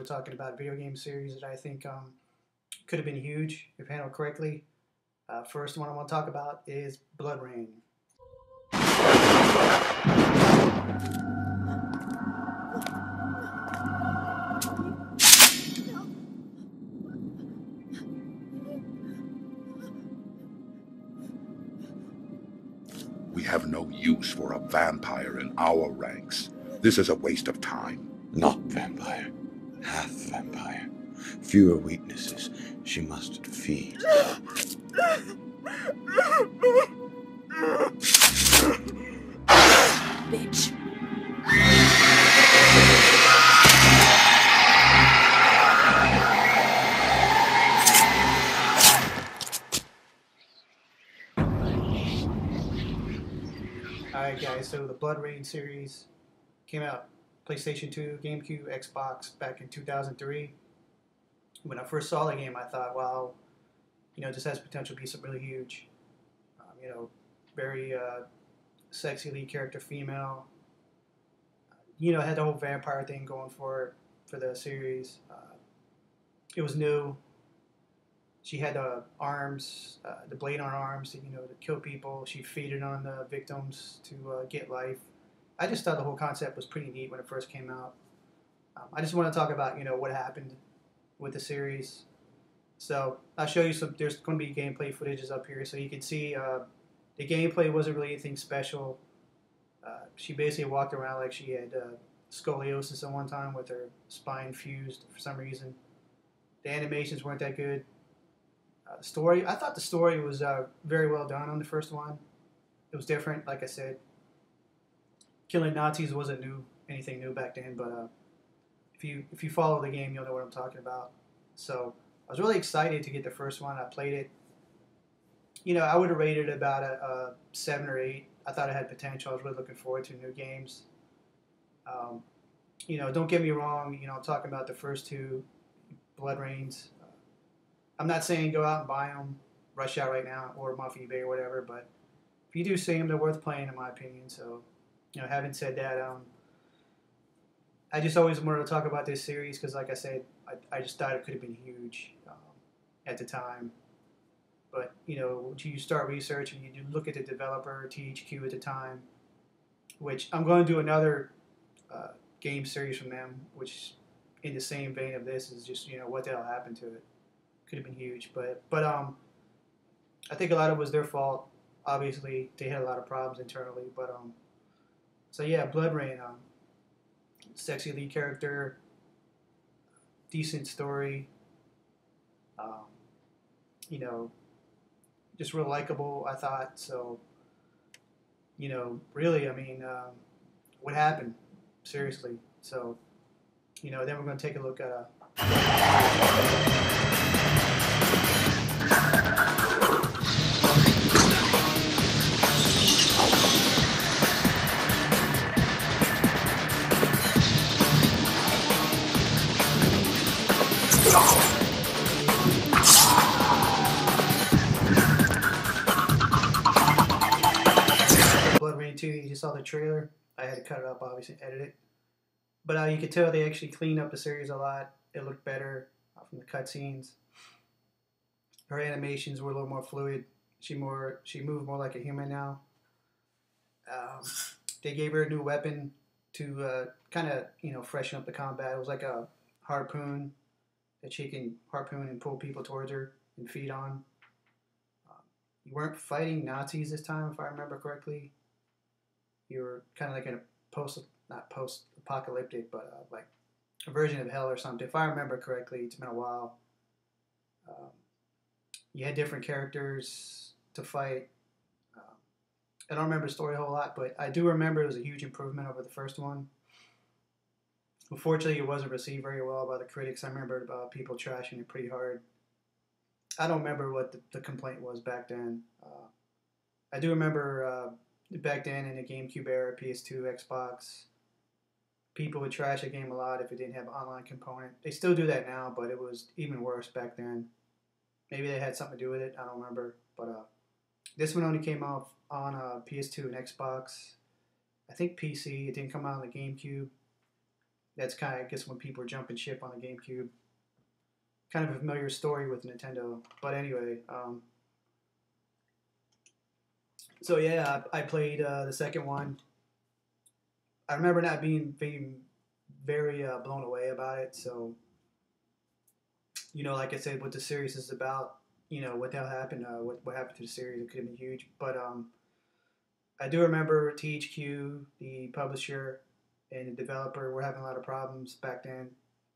talking about a video game series that I think could have been huge if handled correctly. First one I want to talk about is Blood Rain. We have no use for a vampire in our ranks. This is a waste of time. Not vampire. Half vampire. Fewer weaknesses. She must feed. Bitch. Alright guys, so the Blood Rain series came out PlayStation 2, GameCube, Xbox back in 2003. When I first saw the game, I thought, wow, this has potential to be something really huge. Very sexy lead character, female. Had the whole vampire thing going for the series. It was new. She had arms, the blade on her arms, to kill people. She feeded on the victims to get life. I just thought the whole concept was pretty neat when it first came out. I just want to talk about, what happened with the series. So I'll show you some. There's going to be gameplay footages up here, so you can see the gameplay wasn't really anything special. She basically walked around like she had scoliosis at one time with her spine fused for some reason. The animations weren't that good. The story, I thought the story was very well done on the first one. It was different, like I said. Killing Nazis wasn't anything new back then, but if you follow the game, you'll know what I'm talking about. So I was really excited to get the first one. I played it. I would have rated it about a 7 or 8. I thought it had potential. I was really looking forward to new games. Don't get me wrong. I'm talking about the first two Blood Rains. I'm not saying go out and buy them, rush out right now, or them off eBay or whatever, but if you do see them, they're worth playing in my opinion. So, having said that, I just always wanted to talk about this series because, like I said, I just thought it could have been huge at the time. But, you start researching, you look at the developer, THQ at the time, which I'm going to do another game series from them, which in the same vein of this is just, what the hell happened to it. Could have been huge, but I think a lot of it was their fault. Obviously, they had a lot of problems internally, but so yeah, Blood Rain, sexy lead character, decent story, just real likable. I thought so. Really, I mean, what happened? Seriously. So, then we're going to take a look at Blood Rain 2. You just saw the trailer. I had to cut it up, obviously, edit it. But you could tell they actually cleaned up the series a lot. It looked better from the cutscenes. Her animations were a little more fluid. She moved more like a human now. They gave her a new weapon to kind of freshen up the combat. It was like a harpoon that she can harpoon and pull people towards her and feed on. You weren't fighting Nazis this time, if I remember correctly. You were kind of like in a not post-apocalyptic, but like a version of hell or something. If I remember correctly, it's been a while. You had different characters to fight. I don't remember the story a whole lot, but I do remember it was a huge improvement over the first one. Unfortunately, it wasn't received very well by the critics. I remember people trashing it pretty hard. I don't remember what the complaint was back then. I do remember back then in the GameCube era, PS2, Xbox, people would trash a game a lot if it didn't have an online component. They still do that now, but it was even worse back then. Maybe they had something to do with it. I don't remember. But this one only came out on PS2 and Xbox. I think PC. It didn't come out on the GameCube. that's kind of, I guess, when people were jumping ship on the GameCube. Kind of a familiar story with Nintendo. But anyway, so yeah, I played the second one. I remember not being very blown away about it. So, like I said, what the series is about, what the hell happened, what happened to the series, it could have been huge. But I do remember THQ, the publisher and the developer, were having a lot of problems back then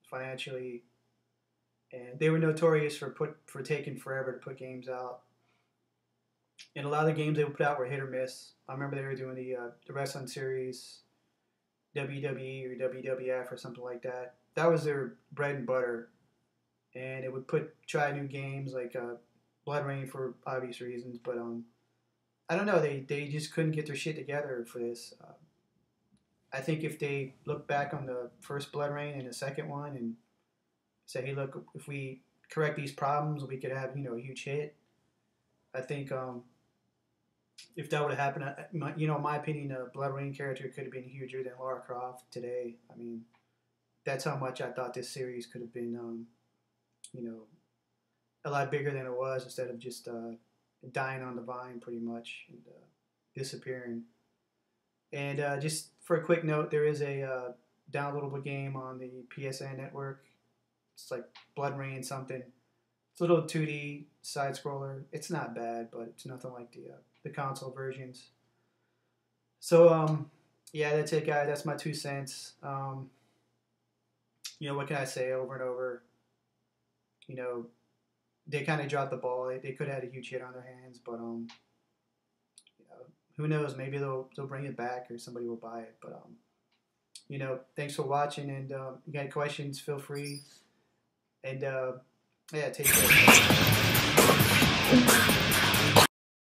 financially, and they were notorious for taking forever to put games out. And a lot of the games they would put out were hit or miss. I remember they were doing the wrestling series, WWE or WWF or something like that. That was their bread and butter. And it would try new games like BloodRayne for obvious reasons, but I don't know. They just couldn't get their shit together for this. I think if they look back on the first BloodRayne and the second one and say, hey, look, if we correct these problems, we could have a huge hit. I think if that would have happened, in my opinion, a BloodRayne character could have been huger than Lara Croft today. I mean, that's how much I thought this series could have been, a lot bigger than it was, instead of just dying on the vine pretty much and disappearing. And just for a quick note, there is a downloadable game on the PSN network. It's like BloodRayne something. It's a little 2D side scroller. It's not bad, but it's nothing like the console versions. So yeah, that's it, guys. That's my 2 cents. What can I say over and over? They kind of dropped the ball. They could have had a huge hit on their hands, but who knows? Maybe they'll bring it back or somebody will buy it. But thanks for watching, and you got questions, feel free. And yeah, take care.